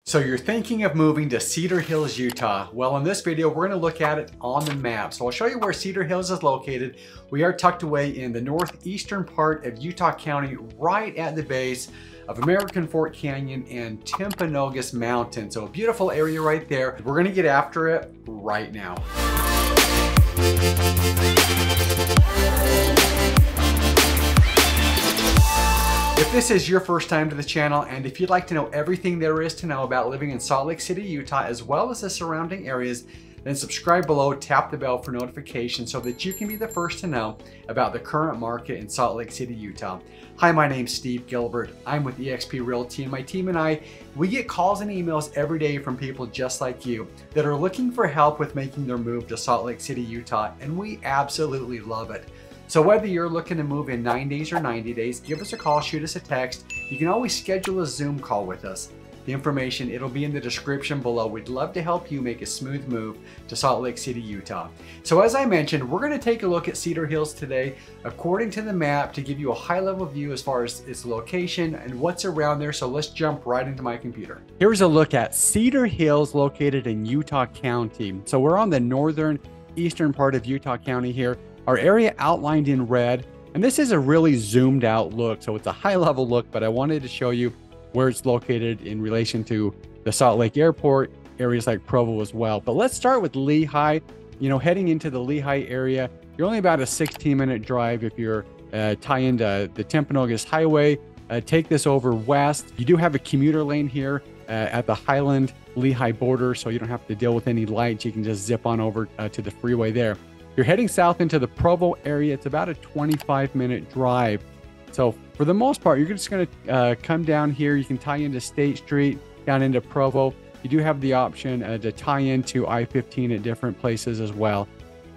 So you're thinking of moving to Cedar Hills, Utah. Well, in this video, we're going to look at it on the map. So I'll show you where Cedar Hills is located. We are tucked away in the northeastern part of Utah County, right at the base of American Fork Canyon and Timpanogos Mountain. So a beautiful area right there. We're going to get after it right now. If this is your first time to the channel, and if you'd like to know everything there is to know about living in Salt Lake City, Utah, as well as the surrounding areas, then subscribe below, tap the bell for notifications so that you can be the first to know about the current market in Salt Lake City, Utah. Hi, my name's Steve Gilbert. I'm with eXp Realty, and my team and I, we get calls and emails every day from people just like you that are looking for help with making their move to Salt Lake City, Utah, and we absolutely love it. So whether you're looking to move in 9 days or 90 days, give us a call, shoot us a text. You can always schedule a Zoom call with us. The information, it'll be in the description below. We'd love to help you make a smooth move to Salt Lake City, Utah. So as I mentioned, we're gonna take a look at Cedar Hills today, according to the map, to give you a high-level view as far as its location and what's around there. So let's jump right into my computer. Here's a look at Cedar Hills, located in Utah County. So we're on the northern eastern part of Utah County here. Our area outlined in red, and this is a really zoomed out look. So it's a high level look, but I wanted to show you where it's located in relation to the Salt Lake Airport, areas like Provo as well. But let's start with Lehi. You know, heading into the Lehi area, you're only about a 16-minute drive if you're tie into the Timpanogos Highway. Take this over west. You do have a commuter lane here at the Highland Lehi border, so you don't have to deal with any lights. You can just zip on over to the freeway there. You're heading south into the Provo area. It's about a 25-minute drive. So for the most part, you're just going to come down here. You can tie into State Street, down into Provo. You do have the option to tie into I-15 at different places as well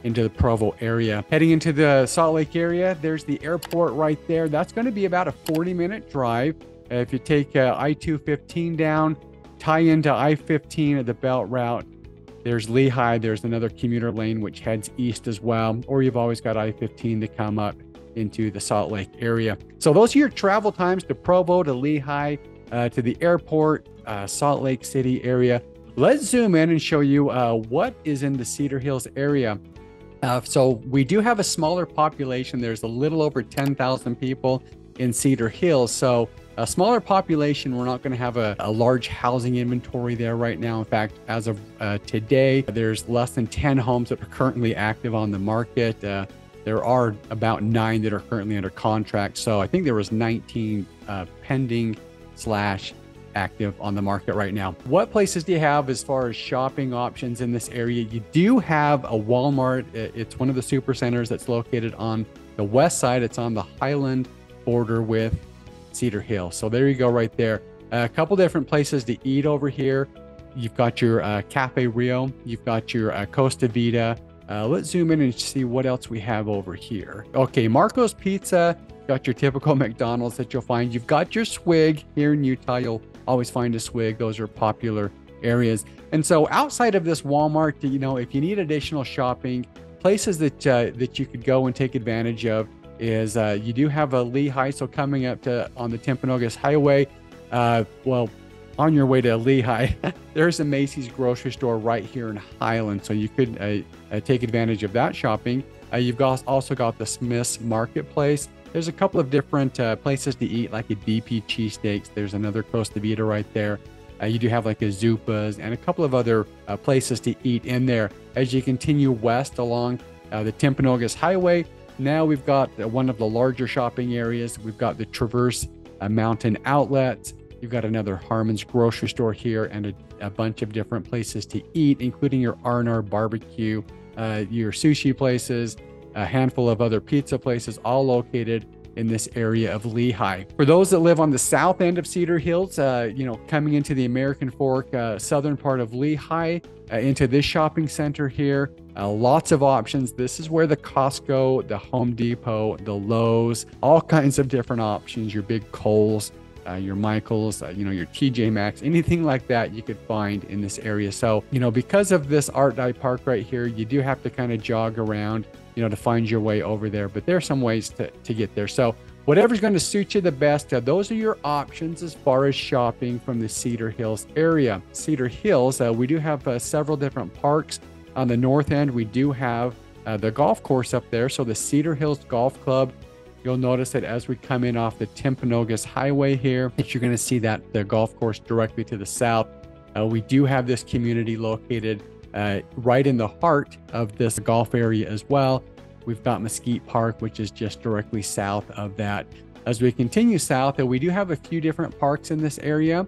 into the Provo area. Heading into the Salt Lake area, there's the airport right there. That's going to be about a 40-minute drive. If you take I-215 down, tie into I-15 at the belt route, there's Lehi, there's another commuter lane which heads east as well, or you've always got I-15 to come up into the Salt Lake area. So those are your travel times to Provo, to Lehi, to the airport, Salt Lake City area. Let's zoom in and show you what is in the Cedar Hills area. So we do have a smaller population. There's a little over 10,000 people in Cedar Hills. So a smaller population, we're not going to have a large housing inventory there right now. In fact, as of today, there's less than 10 homes that are currently active on the market. There are about 9 that are currently under contract. So I think there was 19 pending / active on the market right now. What places do you have as far as shopping options in this area? You do have a Walmart. It's one of the super centers that's located on the west side. It's on the Highland border with Cedar Hill. So there you go right there. A couple different places to eat over here. You've got your Cafe Rio. You've got your Costa Vida. Let's zoom in and see what else we have over here. Okay, Marco's Pizza. Got your typical McDonald's that you'll find. You've got your Swig here in Utah. You'll always find a Swig. Those are popular areas. And so outside of this Walmart, you know, if you need additional shopping, places that you could go and take advantage of is you do have a Lehi. So coming up on the Timpanogos Highway, well, on your way to Lehi, there's a Macy's grocery store right here in Highland. So you could take advantage of that shopping. You've also got the Smith's Marketplace. There's a couple of different places to eat, like a DP cheesesteaks. There's another Costa Vida right there. You do have like a Zupa's and a couple of other places to eat in there. As you continue west along the Timpanogos Highway, now we've got one of the larger shopping areas. We've got the Traverse Mountain Outlets. You've got another Harmon's grocery store here and a bunch of different places to eat, including your R&R barbecue, your sushi places, a handful of other pizza places, all located in this area of Lehi. For those that live on the south end of Cedar Hills, you know, coming into the American Fork, southern part of Lehi, into this shopping center here, lots of options. This is where the Costco, the Home Depot, the Lowe's, all kinds of different options, your big Kohl's, your Michael's, you know, your TJ Maxx, anything like that you could find in this area. So, you know, because of this Art Dye Park right here, you do have to kind of jog around, you know, to find your way over there, but there are some ways to get there. So Whatever's going to suit you the best, those are your options as far as shopping from the Cedar Hills area. Cedar Hills, we do have several different parks. On the north end, we do have the golf course up there. So the Cedar Hills Golf Club, you'll notice that as we come in off the Timpanogos Highway here, that you're going to see that the golf course directly to the south. We do have this community located right in the heart of this golf area as well. We've got Mesquite Park, which is just directly south of that. As we continue south, we do have a few different parks in this area.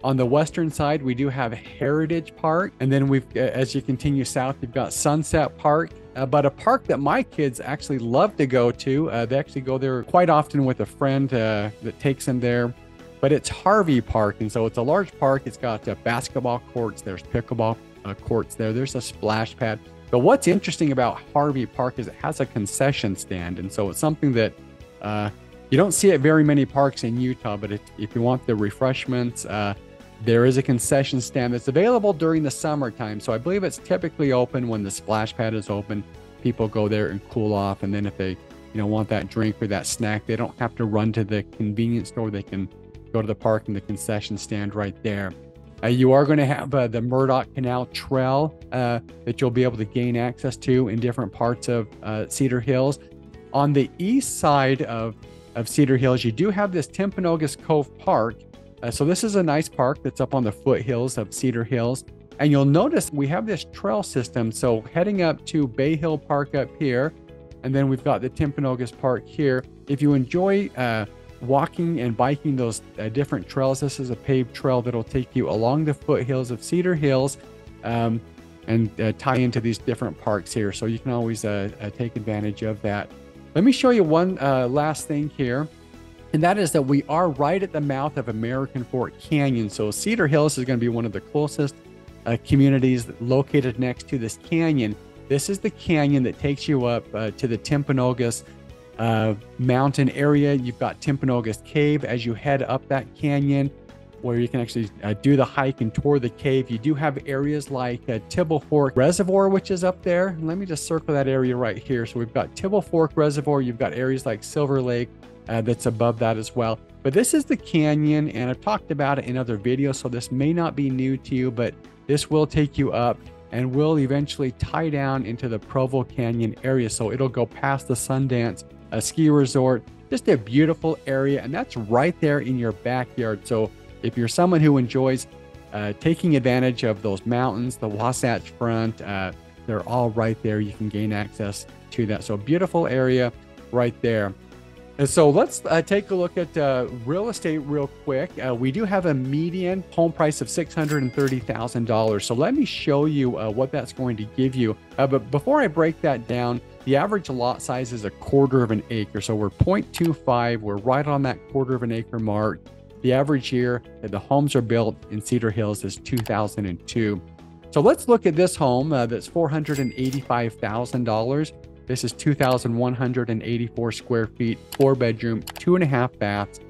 On the western side, we do have Heritage Park. And then as you continue south, you've got Sunset Park. But a park that my kids actually love to go to. They actually go there quite often with a friend that takes them there. But it's Harvey Park. And so it's a large park. It's got basketball courts. There's pickleball courts there. There's a splash pad. But what's interesting about Harvey Park is it has a concession stand. And so it's something that you don't see at very many parks in Utah. But if you want the refreshments, there is a concession stand that's available during the summertime. So I believe it's typically open when the splash pad is open. People go there and cool off. And then if they want that drink or that snack, they don't have to run to the convenience store. They can go to the park and the concession stand right there. You are going to have the Murdoch Canal Trail that you'll be able to gain access to in different parts of Cedar Hills. On the east side of Cedar Hills, you do have this Timpanogos Cove Park. So this is a nice park that's up on the foothills of Cedar Hills. And you'll notice we have this trail system. So heading up to Bay Hill Park up here, and then we've got the Timpanogos Park here. If you enjoy walking and biking those different trails, this is a paved trail that'll take you along the foothills of Cedar Hills and tie into these different parks here. So you can always take advantage of that. Let me show you one last thing here. And that is that we are right at the mouth of American Fork Canyon. So Cedar Hills is going to be one of the closest communities located next to this canyon. This is the canyon that takes you up to the Timpanogos mountain area. You've got Timpanogos Cave as you head up that canyon, where you can actually do the hike and tour the cave. You do have areas like Tibble Fork Reservoir, which is up there. Let me just circle that area right here. So we've got Tibble Fork Reservoir. You've got areas like Silver Lake that's above that as well. But this is the canyon, and I've talked about it in other videos, so this may not be new to you, but this will take you up and will eventually tie down into the Provo Canyon area. So it'll go past the Sundance ski resort. Just a beautiful area, and that's right there in your backyard. So if you're someone who enjoys taking advantage of those mountains, the Wasatch Front, they're all right there. You can gain access to that. So beautiful area right there. And so let's take a look at real estate real quick. We do have a median home price of $630,000. So let me show you what that's going to give you. But before I break that down, the average lot size is 1/4 of an acre. So we're 0.25. We're right on that 1/4 of an acre mark. The average year that the homes are built in Cedar Hills is 2002. So let's look at this home that's $485,000. This is 2,184 square feet, 4-bedroom, 2.5 baths,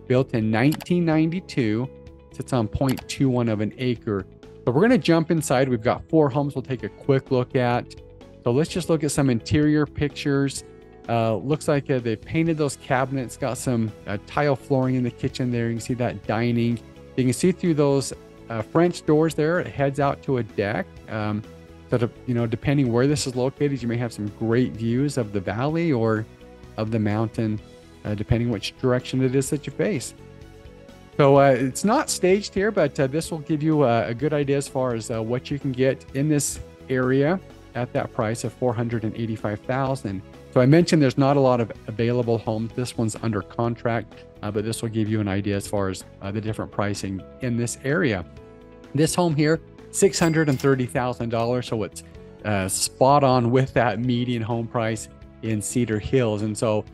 built in 1992. Sits on 0.21 of an acre. So we're going to jump inside. We've got 4 homes we'll take a quick look at. So let's just look at some interior pictures. Looks like they've painted those cabinets, got some tile flooring in the kitchen there. You can see that dining. You can see through those French doors there, it heads out to a deck. So, depending where this is located, you may have some great views of the valley or of the mountain, depending which direction it is that you face. So it's not staged here, but this will give you a good idea as far as what you can get in this area at that price of $485,000. So I mentioned there's not a lot of available homes. This one's under contract, but this will give you an idea as far as the different pricing in this area. This home here, $630,000. So it's spot on with that median home price in Cedar Hills. And so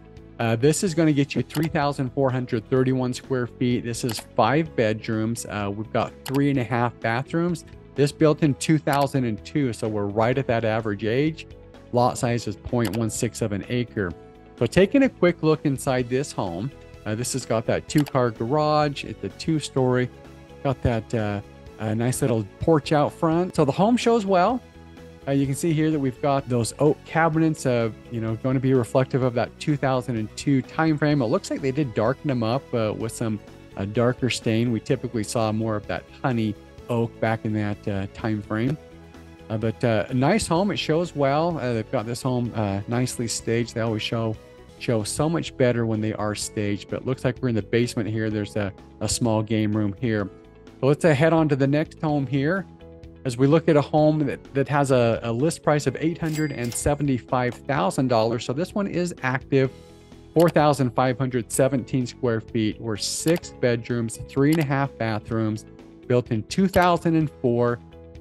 this is going to get you 3,431 square feet. This is 5 bedrooms. We've got 3.5 bathrooms. This built in 2002. So we're right at that average age. Lot size is 0.16 of an acre. So taking a quick look inside this home, this has got that 2-car garage. It's a 2-story. Got that a nice little porch out front. So the home shows well. You can see here that we've got those oak cabinets, going to be reflective of that 2002 time frame. It looks like they did darken them up with some darker stain. We typically saw more of that honey oak back in that time frame. But a nice home. It shows well. They've got this home nicely staged. They always show so much better when they are staged. But it looks like we're in the basement here. There's a small game room here. So let's head on to the next home here. As we look at a home that has a list price of $875,000. So this one is active, 4,517 square feet. We're 6 bedrooms, 3.5 bathrooms, built in 2004.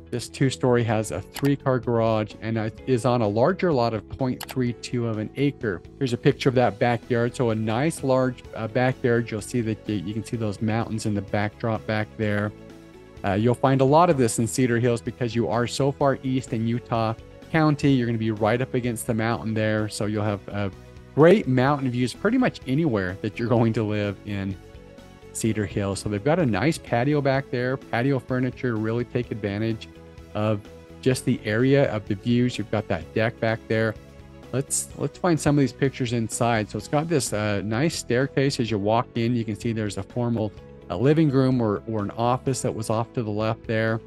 This 2-story has a 3-car garage and is on a larger lot of 0.32 of an acre. Here's a picture of that backyard. So a nice large backyard. You'll see that you can see those mountains in the backdrop back there. You'll find a lot of this in Cedar Hills because you are so far east in Utah County. You're going to be right up against the mountain there. So you'll have great mountain views pretty much anywhere that you're going to live in Cedar Hills. So they've got a nice patio back there, patio furniture to really take advantage of just the area of the views. You've got that deck back there. Let's find some of these pictures inside. So it's got this nice staircase. As you walk in, you can see there's a formal living room or an office that was off to the left there.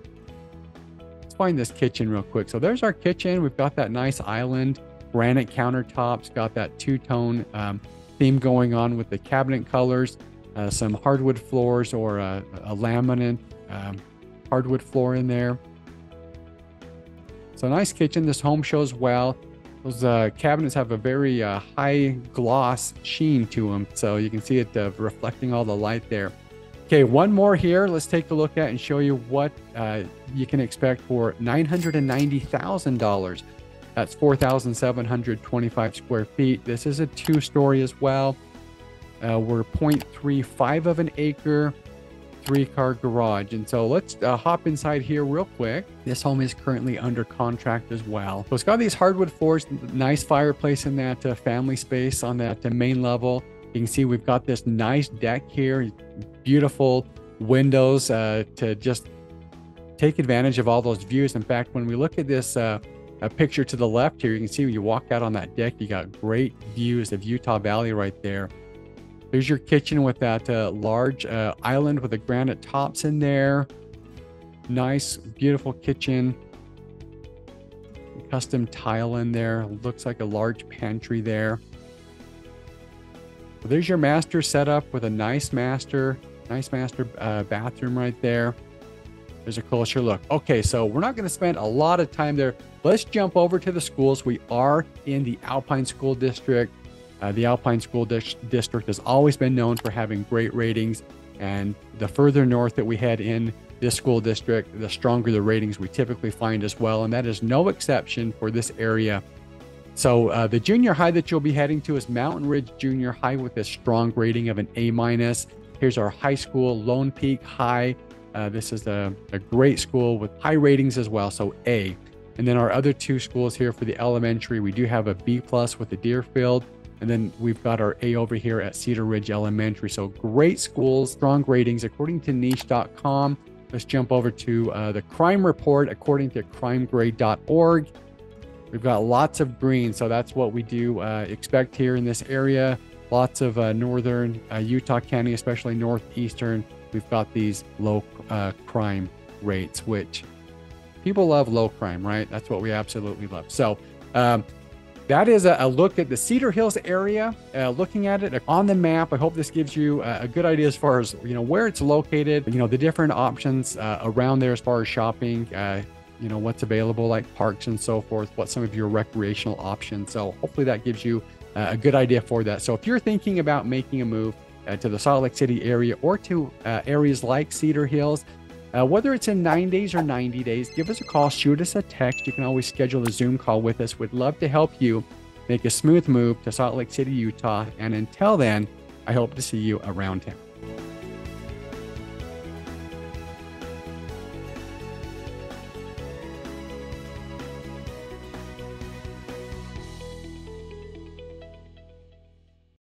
Let's find this kitchen real quick. So there's our kitchen. We've got that nice island granite countertops, got that two-tone theme going on with the cabinet colors, some hardwood floors or a laminate hardwood floor in there. So nice kitchen. This home shows well. Those cabinets have a very high gloss sheen to them, so you can see it reflecting all the light there. Okay, one more here. Let's take a look at and show you what you can expect for $990,000. That's 4,725 square feet. This is a 2-story as well. We're 0.35 of an acre, 3-car garage. And so let's hop inside here real quick. This home is currently under contract as well. So it's got these hardwood floors, nice fireplace in that family space on that main level. You can see we've got this nice deck here, beautiful windows to just take advantage of all those views. In fact, when we look at this a picture to the left here, you can see when you walk out on that deck, you got great views of Utah Valley right there. There's your kitchen with that large island with the granite tops in there. Nice, beautiful kitchen. Custom tile in there. Looks like a large pantry there. So there's your master setup with a nice master bathroom right there. There's a closer look. Okay, so we're not going to spend a lot of time there. Let's jump over to the schools. We are in the Alpine School District. The Alpine School District has always been known for having great ratings, and the further north that we head in this school district, the stronger the ratings we typically find as well, and that is no exception for this area. So the junior high that you'll be heading to is Mountain Ridge Junior High with a strong rating of an A-. Here's our high school, Lone Peak High. This is a great school with high ratings as well, so A. And then our other 2 schools here for the elementary, we do have a B+ with the Deerfield. And then we've got our A over here at Cedar Ridge Elementary. So great schools, strong ratings according to niche.com. Let's jump over to the crime report according to crimegrade.org. We've got lots of green, so that's what we do expect here in this area. Lots of northern Utah County, especially northeastern. We've got these low crime rates, which people love low crime, right? That's what we absolutely love. So that is a look at the Cedar Hills area, looking at it on the map. I hope this gives you a good idea as far as, where it's located, the different options around there as far as shopping, what's available like parks and so forth, what some of your recreational options. So hopefully that gives you a good idea for that. So if you're thinking about making a move to the Salt Lake City area or to areas like Cedar Hills, whether it's in 9 days or 90 days, give us a call, shoot us a text. You can always schedule a Zoom call with us. We'd love to help you make a smooth move to Salt Lake City, Utah. And until then, I hope to see you around town.